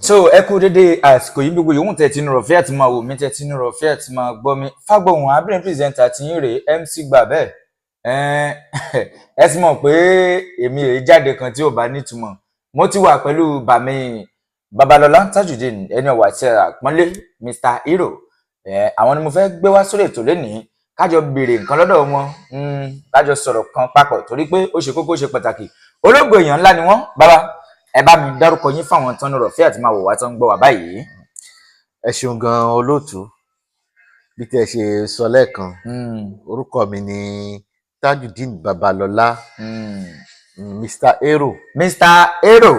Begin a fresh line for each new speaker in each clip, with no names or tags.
So ẹ kú dédé àsìkò yìí gbogbo yòówù tẹ̀ tí ní rọ̀fẹ́ àti máa wò mí tẹ̀ tí ní rọ̀fẹ́ àti máa gbọ́ mi Fágbóhùn abúlé pírẹsẹ̀ntà tí yín rèé MC gbà bẹ́ẹ̀ ẹ sì mọ̀ pé èmi rèé jáde kan tí ò bá nítumọ̀ mo ti wà pẹ̀lú bàmí Babalọlá Tajudeen ẹni ọ̀wà tí àpọ́nlé Mr. Hero àwọn ni mo fẹ́ gbé wá sórí ètò lénìí kájọ béèrè nǹkan lọ́dọ̀ wọn kájọ sọ̀rọ̀ kan papọ̀ torí pé ó ṣe kókó ó ṣe pàtàkì olóògbé èèyàn ńlá ni wọ́n bàbá ẹ bá mi dárúkọ yín fáwọn tán ní rọ̀fẹ́ àti máa wò wá tán ń gbọ́ wá báyìí.
Ẹ ṣeun gan olóòtú bí tẹ́ ṣe sọ lẹ́ẹ̀kan orúkọ mi ni Tajudeen Babalọlá Mr. Hero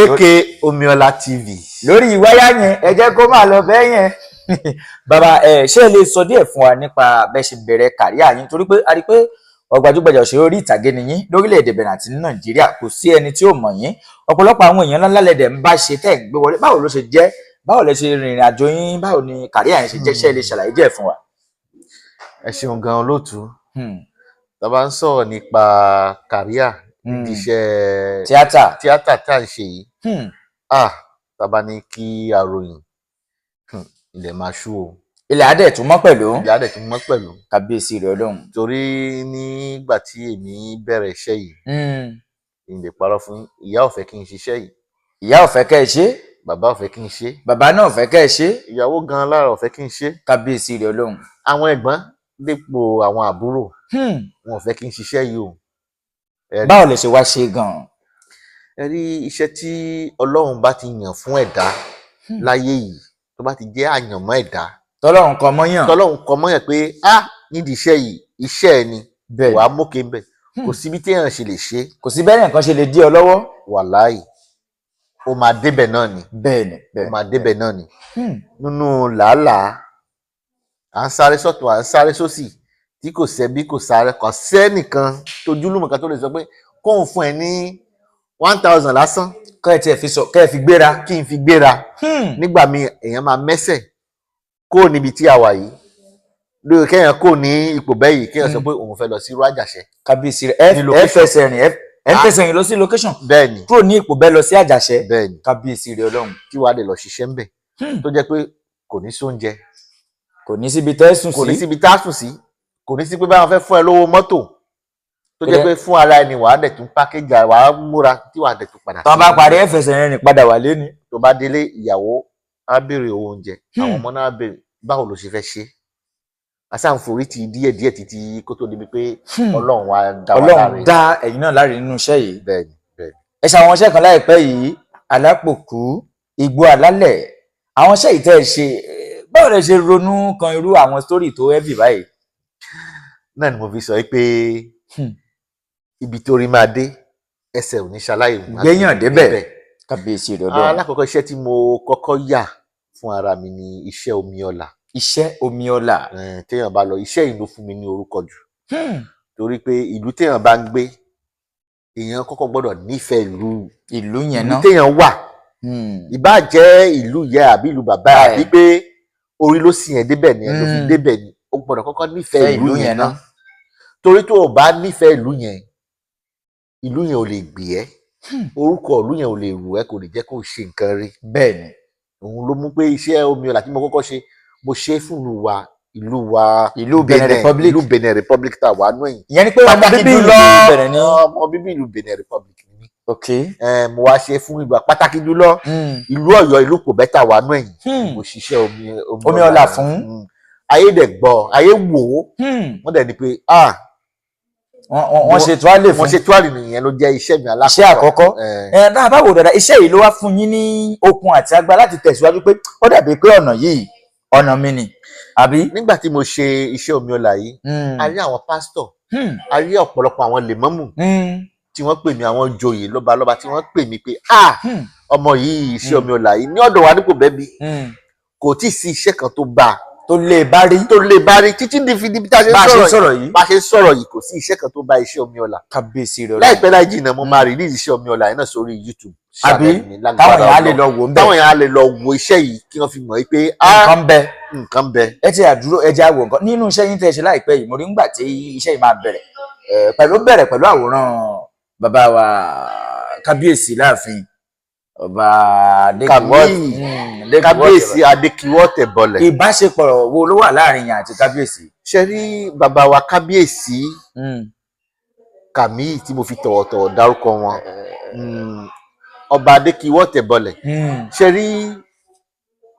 aka Omiola TV.
lórí ìwáyà yẹn ẹ jẹ́ kó máa lọ bẹ́ẹ̀ yẹn bàbá ṣé ẹ lè sọ díẹ̀ fún wa nípa bẹ́ẹ̀ ṣe bẹ̀rẹ̀ kàríà yín torí pé a rí pé ọgbàjúgbajà òṣèré orí ìtàgé ni yín lórílẹ̀‐èdè Benin àti ní Nàìjíríà kò sí ẹni tí ò mọ̀ yín ọ̀pọ̀lọpọ̀ àwọn èèyàn ńlá lẹ́dẹ̀ ń bá ṣe tẹ́ ẹ̀ ń gbé wọlé báwo ló ṣe jẹ́ báwo lẹ ṣe rìnrìn àjò yín báwo ni kàríà yẹn ṣe jẹ́ ṣé ẹ lè ṣàlàyé díẹ̀ fún wa.
Ẹ ṣeun gan olóòtú tá a bá ń sọ̀rọ̀ nípa kàríà nídìí iṣẹ́ tíátà tá à ń ṣe yìí tá a bá ní kí àròyìn ilẹ̀ máa ṣú o.
ilẹ̀ adẹ̀ tún mọ́ pẹ̀lú.
ilẹ̀ adẹ̀ tún mọ́ pẹ̀lú.
kábíyèsí rẹ̀ Ọlọ́run.
torí nígbà tí èmi bẹ̀rẹ̀ iṣẹ́ yìí ìlè parọ́ fún ìyá ò fẹ́ kí n ṣiṣẹ́ yìí.
ìyá ò fẹ́ kẹ́ ẹ ṣe.
bàbá ò fẹ́ kí n ṣe.
bàbá náà ò fẹ́ kẹ́ ẹ ṣe.
ìyàwó gan lára ò fẹ́ kí n ṣe.
kábíyèsí rẹ̀ Ọlọ́run.
àwọn ẹ̀gbọ́n dépò àwọn àbúrò wọn ò fẹ́ kí n ṣiṣẹ́ yìí o.
báwo lẹ ṣe wá ṣe gan-an.
ẹ rí iṣẹ́ tí Ọlọ́run bá ti yàn fún ẹ̀dá láyé yìí tó bá ti jẹ́ àyànmọ́ ẹ̀dá
tọ́lọ́run kọ mọ́yàn
pé nídìí iṣẹ́ yìí iṣẹ́ ẹ ni wàá mókè ń bẹ̀ kò síbi téèyàn ṣe lè ṣe.
kò sí bẹ́ẹ̀ nǹkan ṣe lè dí ọ lọ́wọ́.
wàláì ó máa débẹ̀ náà ni.
bẹ́ẹ̀ni
ó máa débẹ̀ náà ni. nínú làálàá à ń sáré sọ́tún à ń sáré sósì tí kò sẹ́bí kò sáré kò sẹ́nìkan tójúlùmọ̀ kan tó lè sọ pé kóun fún ẹ ní 1000 lásán.
kẹ́ ẹ fi gbéra.
kí n fi gbéra. nígbà míì èèyàn máa mẹ́sẹ̀ kó níbi tí a wà yìí lórí kéèyàn kó ní ipò bẹ́ẹ̀ yìí kéèyàn sọ pé òun fẹ́ lọ sí irú àjàṣẹ.
kábíyèsí rẹ ẹ fẹsẹ̀ rìn ẹ ń tẹsẹ̀ rìn lọ sí location.
bẹ́ẹ̀ni
kúrò ní ipò bẹ́ẹ̀ lọ sí àjàṣẹ.
bẹ́ẹ̀ni
kábíyèsí rẹ Ọlọ́run.
kí wàá lè lọ ṣiṣẹ́ ń bẹ̀ tó jẹ́ pé kò ní sóúnjẹ.
kò ní síbi tẹ́ sùn sí.
kò ní síbi tá a sùn sí. kò ní sí pé báwọn fẹ́ fún ẹ lówó mọ́tò tó jẹ́ pé fún ara ẹni wàá dẹ̀ tún pákéjì wàá múra tí wàá dẹ̀ tún padà.
tó bá parí ẹ fẹsẹ̀ rìn padà wà lé ní.
tó bá délé ìyàwó á béèrè owó oúnjẹ àwọn ọmọ náà béèrè báwo ló ṣe fẹ́ ṣe asáǹforí ti díẹ̀díẹ̀ títí kó tó débi pé Ọlọ́run wa dá wa láre.
Ọlọ́run dá ẹ̀yin náà láre nínú iṣẹ́ yìí.
bẹ́ẹ̀ni bẹ́ẹ̀ni.
ẹ ṣe àwọn iṣẹ́ kan láìpẹ́ yìí alápòkú igbó alálẹ̀ àwọn iṣẹ́ yìí tẹ́ ẹ ṣe báwo lẹ ṣe ronú kan irú àwọn sítórì tó heavy báyìí.
náà ni mo fi sọ pé ibi tó rí máa dé ẹsẹ̀ ò ní ṣaláì
gbéyàn débẹ̀ kábíyèsí rẹ̀ Ọlọ́run.
alákọ̀ọ́kọ́ iṣẹ́ tí mo kọ́kọ́ yà fún ara mi ni iṣẹ́ Omiola.
iṣẹ́ Omiola.
téèyàn bá lọ iṣẹ́ yìí ló fún mi ní orúkọ jù. torí pé ìlú téèyàn bá ń gbé èèyàn kọ́kọ́ gbọ́dọ̀ nífẹ̀ẹ́ ìlú
yẹn náà.
ìlú téèyàn wà. ìbá jẹ́ ìlú ìyá àbí ìlú bàbá àbí pé orí ló sì yẹn débẹ̀ ni ẹ ló fi débẹ̀ ni ó gbọ́dọ̀ kọ́kọ́ nífẹ̀ẹ́ ìlú yẹn náà. torí tó o bá nífẹ̀ẹ́ ìlú yẹn ò lè gbé ẹ́ orúkọ ìlú yẹn ò lè rù ẹ́ kò lè jẹ́ kó o ṣe nǹkan rí.
bẹ́ẹ̀ni.
òun ló mú pé iṣẹ́ Omiola tí mo kọ́kọ́ ṣe mo ṣe fún
ìlú
Benin Republic tá a wà nù ẹ̀yìn.
ìyẹn ni pé ọmọ bíbí ìlú Benin ni.
ọmọ bíbí ìlú Benin Republic ni mí.
ok.
mo wá ṣe fún ìgbà pàtàkì jùlọ ìlú Ọ̀yọ́ ìlú kò bẹ́tà wà nù ẹ̀yìn. mo ṣiṣẹ́
Omiola fún.
ayé dẹ̀ gbọ́ ayé wò ó wọ́n dẹ̀ ni pé
wọ́n ṣe tuwálè fún.
wọ́n ṣe tuwálè nìyẹn ló jẹ́ iṣẹ́ mi alákọ̀ọ́kọ́.
iṣẹ́ àkọ́kọ́. náà báwo dada iṣẹ́ yìí ló wá fún yín ní okun àti agbára láti tẹ̀síwájú pé ó dàbí pé ọ̀nà yìí ọ̀nà mi ni àbí.
nígbà tí mo ṣe iṣẹ́ Omiola yìí a rí àwọn pásítọ̀ a rí ọ̀pọ̀lọpọ̀ àwọn lèmọ́mù tí wọ́n pè mí àwọn joyè lọ́balọ́ba tí wọ́n pè mí pé ọmọ yìí iṣẹ́ Omiola yìí ní ọ̀dọ̀ wa ní kò bẹ́ẹ̀ bí kò tí ì sí iṣẹ́ kan tó bá a
tó lè bá rí
títí di fi tá a ṣe sọ̀rọ̀ yìí kò sí iṣẹ́ kan tó bá iṣẹ́ Omiola.
kábíyèsí rẹ
láìpẹ́ láì jìnnà mo máa release iṣẹ́ Omiola yìí náà sórí YouTube.
àbí táwọn èèyàn á lè lọ wò ń bẹ.
táwọn èèyàn á lè lọ wo iṣẹ́ yìí kí wọ́n fi mọ̀ pé nǹkan bẹ.
ẹ ti àdúró ẹ jẹ́ àwọ̀ nǹkan nínú iṣẹ́ yín tẹ́ ẹ ṣe láìpẹ́ yìí mo rí ńgbà tí iṣẹ́ yìí máa bẹ̀rẹ̀ pẹ̀lú àwòrán bàbá wa kábíyèsí láàfin ọba
kábíyèsí Adékiwọ́ Tẹ̀bọlẹ̀.
ìbáṣepọ̀ wo ló wà láàrin yín àti kábíyèsí?
ṣe rí bàbá wa kábíyèsí Kàmíyì tí mo fi tọ̀wọ̀tọ̀wọ̀ dárúkọ wọn, ọba Adékiwọ́ Tẹ̀bọlẹ̀, ṣe rí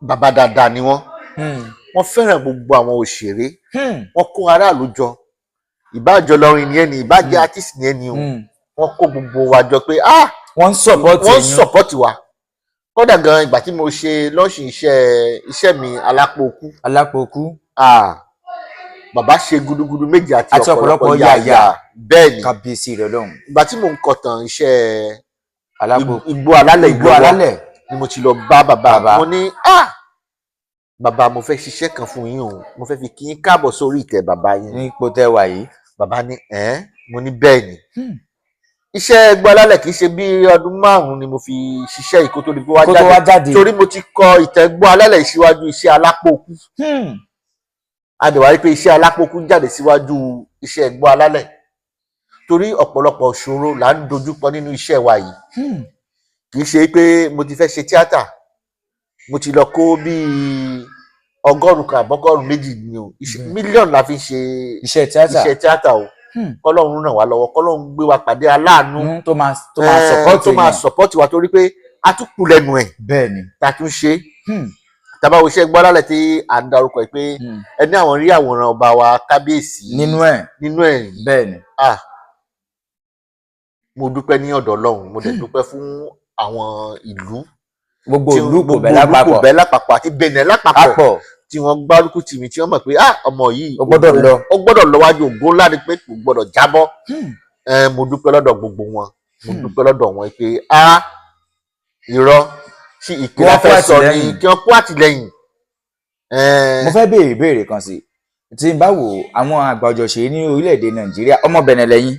bàbá dáadáa ni wọ́n fẹ́ràn gbogbo àwọn òṣèré, wọ́n kó aráàlú jọ, ìbájọ lọrin ni ẹni, ìbájẹ artist ni ẹni o, wọ́n kó gbogbo wa jọ pé wọ́n ń sọ̀pọ̀tì wa. kódà gan ìgbà tí mo ṣe lọ́ọ̀ṣì iṣẹ́ mi alápòkú, bàbá ṣe gudugudu méjì àti ọ̀pọ̀lọpọ̀ yàyà. bẹ́ẹ̀ ni
kábíyèsí rẹ̀ lọ́hùn.
ìgbà tí mo ń kọ̀tàn iṣẹ́ Igbó Alálẹ̀ ni mo ti lọ bá bàbá, mo ní bàbá mo fẹ́ ṣiṣẹ́ kan fún yín o, mo fẹ́ fi kí yín káàbọ̀ sórí ìtẹ́ bàbá yín
ní ipò tẹ́ wà yìí.
bàbá ní mo ní bẹ́ẹ̀ ni. iṣẹ́ Igbó Alálẹ̀ kì í ṣe bí ọdún 5 ni mo fi ṣiṣẹ́ yìí kó tó di pé wá jáde, torí mo ti kọ ìtàn Igbó Alálẹ̀ síwájú iṣẹ́ Alápòkú. a dẹ̀ wá rí pé iṣẹ́ Alápòkú jáde síwájú iṣẹ́ Igbó Alálẹ̀, torí ọ̀pọ̀lọpọ̀ ìṣòro là ń dojúkọ nínú iṣẹ́ wa yìí. kì í ṣe pé mo ti fẹ́ ṣe tíátà, mo ti lọ kó bíi 100 kan àbọ́gọ́rùn méjì ni o, mílíọ̀nù la fi ṣe iṣẹ́ tíátà o. kọ́lọ́run ràn wá lọ́wọ́, kọ́lọ́run gbé wa pàdé aláàánú
tó máa
sọ̀pọ́tì wa, torí pé a tún kù lẹ́nu ẹ̀ ta tún ṣe. tàbá wo iṣẹ́ Igbó Alálẹ̀ tí à ń darúkọ ẹ̀ pé ẹni àwọn rí àwòrán ọba wa kábíyèsí nínú ẹ̀.
bẹ́ẹ̀ ni.
mo dúpẹ́ ní ọ̀dọ̀ Ọlọ́run, mo dẹ̀ dúpẹ́ fún àwọn ìlú,
gbogbo ìlú kò
bẹ́ lápapọ̀ àti Benin lápapọ̀ tí wọ́n gbárùkù tì mí, tí wọ́n mọ̀ pé ọmọ yìí ó gbọ́dọ̀ lọ wájú, ògo ńlá ni pé kò gbọ́dọ̀ jábọ́. mo dúpẹ́ lọ́dọ̀ gbogbo wọn, mo dúpẹ́ lọ́dọ̀ wọn pé irọ́ sí ìpínlẹ̀ fẹ́ sọ ni kí wọ́n kó àtìlẹ́yìn.
mo fẹ́ béèrè ìbéèrè kan sí tí n bá wò àwọn àgbà òṣèré ní orílẹ̀-èdè Nàìjíríà, ọmọ Benin lẹ́yìn,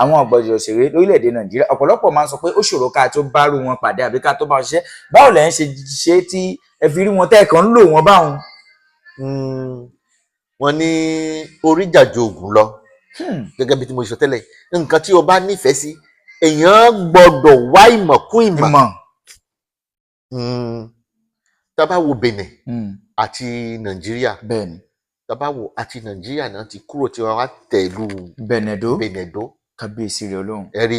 àwọn àgbà òṣèré lórílẹ̀-èdè Nàìjíríà ọ̀pọ̀lọpọ̀ máa ń sọ pé ó ṣòro ká tó bá rú wọn pàdé àbí ká tó bá ṣiṣẹ́. báwo lẹ́yìn ṣe tí ẹ fi rí wọn tẹ́ẹ̀kan ń lò wọ́n báwọn?
wọ́n ní orí jàjò ògùn lọ, gẹ́gẹ́ bí tí mo sọ tẹ́lẹ̀, nǹkan tí o bá nífẹ̀ẹ́ sí èèyàn gbọ́dọ̀ wá ìmọ̀ kún ìmọ̀. tá bá wo Benin àti Nàìjíríà, tàbá wo àti Nàìjíríà náà ti kúrò tí wọ́n wá tẹ̀lú Benedo.
kábíyèsí rẹ̀ Ọlọ́run.
ẹ̀rí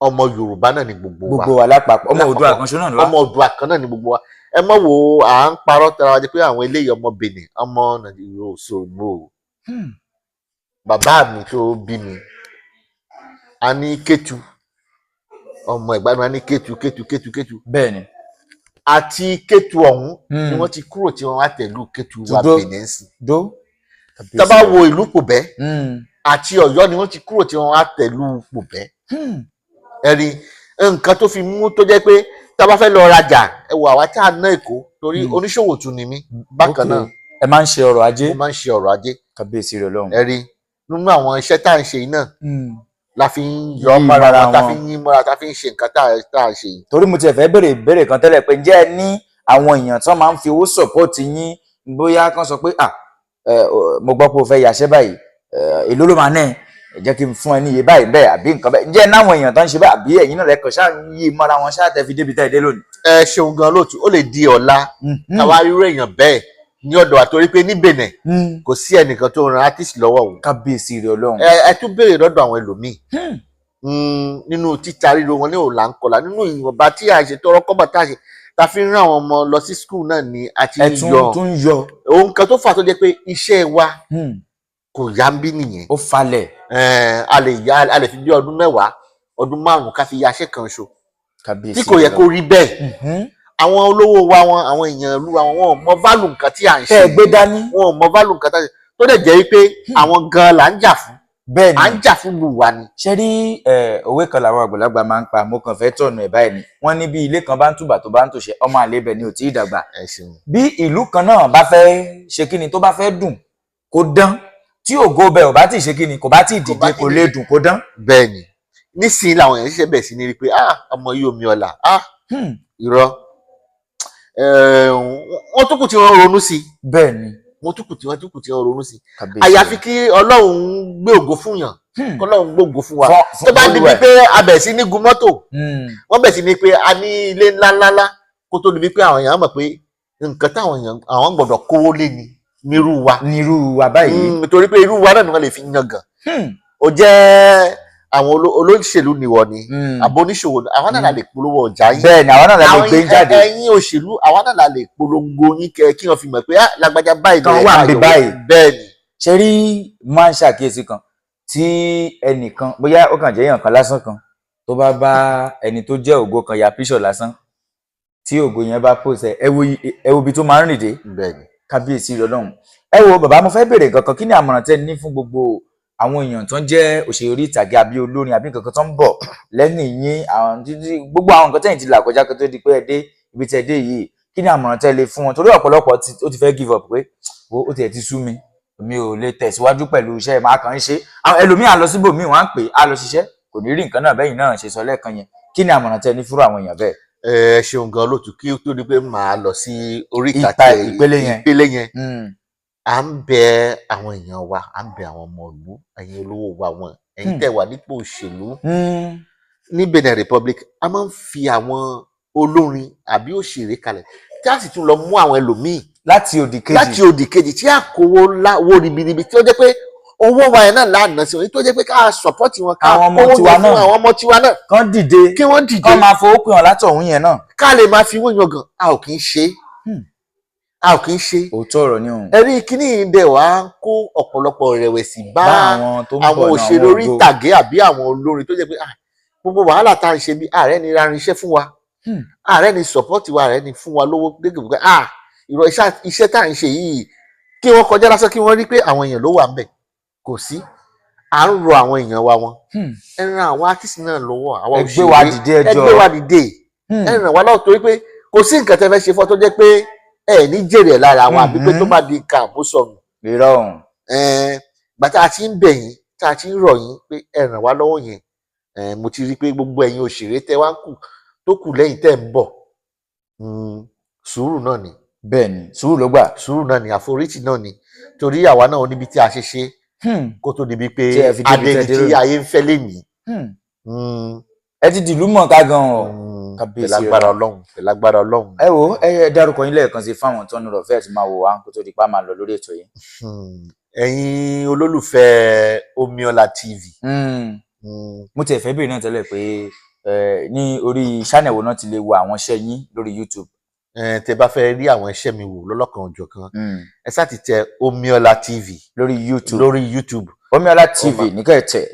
ọmọ Yorùbá náà ni gbogbo
wa lápapọ̀, ọmọ Oòduà kan ṣo náà ni wá.
ọmọ Oòduà kan náà ni gbogbo wa. ẹ mọ̀ wo à ń parọ́ tara wa jẹ́ pé àwọn eléyìí ọmọ Benin, ọmọ Nàìjíríà Òṣogbo. bàbá mi tó bí mi a ní Kétu, ọmọ ìgbàanì a ní Kétu.
bẹ́ẹ̀ ni.
àti Kétu ọ̀hún ni wọ́n ti kúrò tí wọ́n wá tẹ̀lú Kétu wa Benin sí. tá bá wo ìlú Pòbẹ́ àti Ọ̀yọ́ ni wọ́n ti kúrò tí wọ́n wá tẹ̀lú Pòbẹ́. ẹ̀rí nǹkan tó fi mú tó jẹ́ pé tá bá fẹ́ lọ rajà, ẹ wo àwa tí a ná Èkó, torí oníṣòwò tún ni mí bákan náà.
ẹ máa ń ṣe ọrọ̀ ajé.
mo máa ń ṣe ọrọ̀ ajé.
kábíyèsí rẹ̀ Ọlọ́run.
ẹ̀rí nínú àwọn iṣẹ́ tá à ń ṣe yìí náà la fi ń yọ mọ́ra wọn, tá fi ń yín mọ́ra, tá fi ń ṣe nǹkan tá à ń ṣe yìí.
torí mo tiẹ̀ fẹ́ béèrè ìbéèrè kan tẹ́lẹ̀ pé ǹjẹ́ ẹ ní àwọn èèyàn tó máa ń fi owó support yín, bóyá kán sọ pé mo gbọ́ pé o fẹ́ yàṣẹ́ báyìí, èló ló máa ná ẹ, jẹ́ kí n fún ẹ ní iye báyìí bẹ́ẹ̀ àbí nǹkan bẹ́ẹ̀. ǹjẹ́ náwọn èèyàn tó ń ṣe bẹ́ẹ̀ àbí ẹ̀yin náà lẹ́kọ̀ọ́ ṣáà ń yí mọ́ra wọn ṣáà tẹ́ fi débi tẹ́ ẹ dé lónìí?
ẹ ṣeun gan lóòtú, ó lè di ọ̀la káwá irú èèyàn bẹ́ẹ̀ ní ọ̀dọ̀ wa, torí pé ní Benin kò sí ẹnìkan tó ran artist lọ́wọ́ o.
kábíyèsí rẹ̀ Ọlọ́run.
ẹ tún béèrè lọ́dọ̀ àwọn ẹlòmíì nínú títa ríro wọn ní òòlà ń kọlà, nínú ìwọ̀nba tí a ṣe tọrọ kọ́bọ̀ tá a ṣe ta fi ń rán àwọn ọmọ lọ sí skul náà ni a ti ń yọ ohun kan tó fà tó jẹ́ pé iṣẹ́ wa kò yá ń bí nìyẹn.
ó falẹ̀.
a lè fi bí ọdún 10 ọdún 5 ká fi yaṣẹ́ kan ṣo, tí kò yẹ kó rí bẹ́ẹ̀. àwọn olówó wa àwọn èèyàn ìlú wa wọn ò mọ válù nǹkan tí à ń ṣe,
gbé dání
wọn ò mọ válù nǹkan tó dẹ̀ jẹ́ wípé àwọn gan là ń jà fún. bẹ́ẹ̀ni à ń jà fún lu wa ni.
ṣé rí òwe kan làwọn àgbàlagbà máa ń pa, mo kàn fẹ́ tọ̀nù ẹ̀ báyìí ni wọ́n ní bí ilé kan bá ń tùbà tó bá ń tòṣe, ọmọ àlebẹ̀ ni ò tí ì dàgbà. bí ìlú kan náà bá fẹ́ ṣe kíni tó bá fẹ́ dùn kó dán, tí ògo bẹ̀ ò bá tí ì ṣe kíni kò bá tí ì dìde kò lè dùn kó dán.
bẹ́ẹ̀ni nísìnyí làwọn èèyàn ṣiṣẹ́ bẹ̀ sí ní rí pé ọmọ yìí omi ọ̀la irọ́ wọ́n tó kù tí wọ́n ronú sí.
bẹ́ẹ̀ni
wọ́n tún kù tí wọ́n ronú sí àyàfi kí Ọlọ́run gbé ògo fún yàn kọ́lọ́run gbé ògo fún wa tó bá di pé a bẹ̀ sí ní gun mọ́tò wọ́n bẹ̀ sí ní pé a ní ilé ńláńlá kó tó di pé àwọn èèyàn mọ̀ pé nǹkan táwọn èèyàn àwọn gbọ́dọ̀ kówó lé ni nírú wa báyìí torí pé irú wa náà ni wọ́n lè fi yan gan ó jẹ́ àwọn olóṣèlú nìwọ ni àbò oníṣòwò àwọn náà lè polówó ọjà yín
bẹ́ẹ̀ ni àwọn náà lè gbé jáde
ẹ̀yin òṣèlú àwọn náà lè polongo yín kí wọ́n fi mọ̀ pé lágbájá báyìí
kan wà níbi báyìí
bẹ́ẹ̀ ni.
ṣe rí máa ń ṣàkíyèsí kan tí ẹnìkan bóyá ó kàn jẹ́ èèyàn kan lásán kan tó bá ẹni tó jẹ́ ògo kan ya píṣọ̀ lásán tí ògo yẹn bá pòsẹ ẹ wo ibi tó máa ń rìn dé kábíyèsí Ọlọ́run. ẹ wo bàbá mo fẹ́ béèrè nǹkan kan kí ni àmọ̀ràn tẹ́ ní fún gbogbo àwọn èèyàn tó ń jẹ́ òṣèré orí ìtàgé àbí olórin àbí nǹkan kan tó ń bọ̀ lẹ́yìn yín àwọn gbogbo àwọn nǹkan tẹ́yìn ti là kọjá kó tó di pé ẹ dé ibi tẹ́ dé yìí kí ni àmọ̀ràn tẹ́ lè fún wọn torí ọ̀pọ̀lọpọ̀ ó ti fẹ́ give up pé ó tiẹ̀ ti sú mi mi ò lè tẹ̀síwájú pẹ̀lú iṣẹ́ máa kàn ń ṣe àwọn ẹlòmíì lọ síbòmíì wọ́n á pè á lọ ṣiṣẹ́ kò ní rí nǹkan náà bẹ́yìn náà ṣe sọ lẹ́ẹ̀kan yẹn kí ni àmọ̀ràn tẹ́ ní fúnra àwọn èèyàn bẹ́ẹ̀.
ẹ ṣeun gan lótú kí ó tó di pé màá lọ sí orí ìtàgé ìpele yẹn à ń bẹ àwọn èèyàn wa à ń bẹ àwọn ọmọ ìlú ẹ̀yin olówó wa wọn ẹ̀yin tẹ́ wà nípò òṣèlú ní Benin Republic a máa ń fi àwọn olórin àbí òṣèré kalẹ̀ tí a sì tún lọ mú àwọn ẹlòmíì
láti òdì kejì
tí a kówó ńlá owó ribiribi tí ó jẹ́ pé owó wa yẹn náà láàánú sí wọn tó jẹ́ pé ká sọpọ́tì wọn ká kówó fún àwọn ọmọ tiwa náà
kán dìde
kí wọ́n dìde
kán máa fowó pè wọn látọ̀hún yẹn náà
ká lè máa fi wọ́n yan gan a ò kì í ṣe
òótọ́ ọ̀rọ̀ ni òun.
ẹ̀rí kíní ìdẹ̀ wá ń kó ọ̀pọ̀lọpọ̀ rẹ̀wẹ̀sì bá àwọn òṣèré orí ìtàgé àbí àwọn olórin tó jẹ́ pé gbogbo wàhálà tá à ń ṣe bí ààrẹ ni ra irinṣẹ́ fún wa ààrẹ ni sọ̀pọ́tì wa ààrẹ ni fún wa lówó dégbè pé ìrọ̀ iṣẹ́ tá à ń ṣe yìí kí wọ́n kọjá lásán kí wọ́n rí pé àwọn èèyàn ló wà ń bẹ̀ kò sí à ń rọ àwọn èèyàn wa wọn ẹ ran àwọn artist náà lọ́wọ́ àwọn òṣèré ẹgbẹ́ wa dìde ẹ ràn wá lọ́wọ́ torí pé kò sí nǹkan tẹ́ fẹ́ ṣe fọ́ tó jẹ́ pé ẹ ní jèrè lára àwọn àbí pé tó bá di nǹkan àmúṣọnù.
ìrọ̀rùn.
gbàtà àti ń bẹ̀ yín tá a ti ń rọ̀ yín pé ẹ ràn wá lọ́wọ́ yẹn mo ti rí i pé gbogbo ẹ̀yin òṣèré tẹ́ wá ń kù tó kù lẹ́yìn tẹ́ ń bọ̀ sùúrù náà ni.
bẹ́ẹ̀ni sùúrù ló gbà.
sùúrù náà ni àforítì náà ni torí àwa náà níbi tí a ṣe ṣe kó tó di bíi pé adéni tí ayé ń fẹ́ lé ní.
ẹ ti dìlú mọ̀ ká gan o.
Pẹ̀lágbára Ọlọ́run.
ẹ wo ẹ dárúkọ yín lẹ́ẹ̀kan sí fáwọn tó ń rọ̀ fẹ́ẹ̀ tí máa wò wá kó tó di pa máa lọ lórí ètò yìí.
ẹ̀yin olólùfẹ́ Omiola TV.
mo tiẹ̀ fẹ́ béèrè náà tẹ́lẹ̀ pé ní orí channel wo náà ti lè wo àwọn iṣẹ́ yín lórí YouTube.
tẹ́ bá fẹ́ rí àwọn iṣẹ́ mi wò lọ́lọ́kan òjọ̀kan ẹ ṣáà ti tẹ Omiola TV lórí YouTube.
Omiola TV ní kẹ́ ẹ tẹ̀.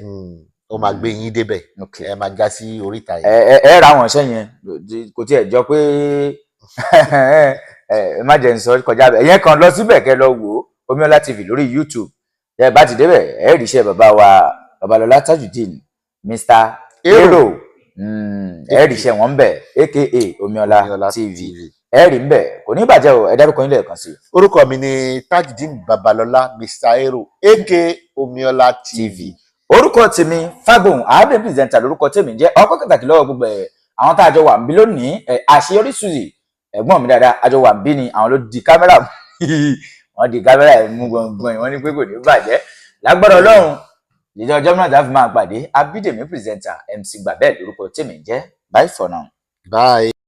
ó máa gbé yín débẹ̀ ẹ máa já sí oríta yìí.
ẹ ra àwọn iṣẹ́ yẹn kò tiẹ̀ jọ pé ẹ má jẹ́ n sọ kọjá bẹ̀ ẹ̀yẹn kan lọ síbẹ̀ kẹ́ lọ wò Omiola TV lórí YouTube ẹ bá ti débẹ̀ ẹ rí iṣẹ́ bàbá wa Babalọlá Tajudeen Mr. Hero ẹ rí iṣẹ́ wọn bẹ̀ aka Omiola TV ẹ rí ń bẹ̀ kò ní bàjẹ́ o ẹ dárúkọ yín lẹ́ẹ̀kan sí.
orúkọ mi ni Tajudeen Babalọlá Mr. Hero aka Omiola TV.
orúkọ tèmi Fagbohun àádọ́ pírẹsẹ̀ntà lórúkọ tèmi jẹ́ ọkọ̀ pàtàkì lọ́wọ́ gbogbo àwọn tá a jọ wà ń bí lónìí àṣeyọrí Suzy ẹ̀gbọ́n mi dáadáa a jọ wà ń bí ni àwọn ló di kámẹ́rà wọ́n di kámẹ́rà mú gbọ̀ngbọ̀n wọ́n ní pé kò ní bàjẹ́ lágbára Ọlọ́run ìjọ ọjọ́ náà dáàbò máa pàdé Abídèmí pírẹsẹ̀ntà MC Gbàbẹ́ẹ̀ lórúkọ tèmi jẹ́ bye for now.
Bye.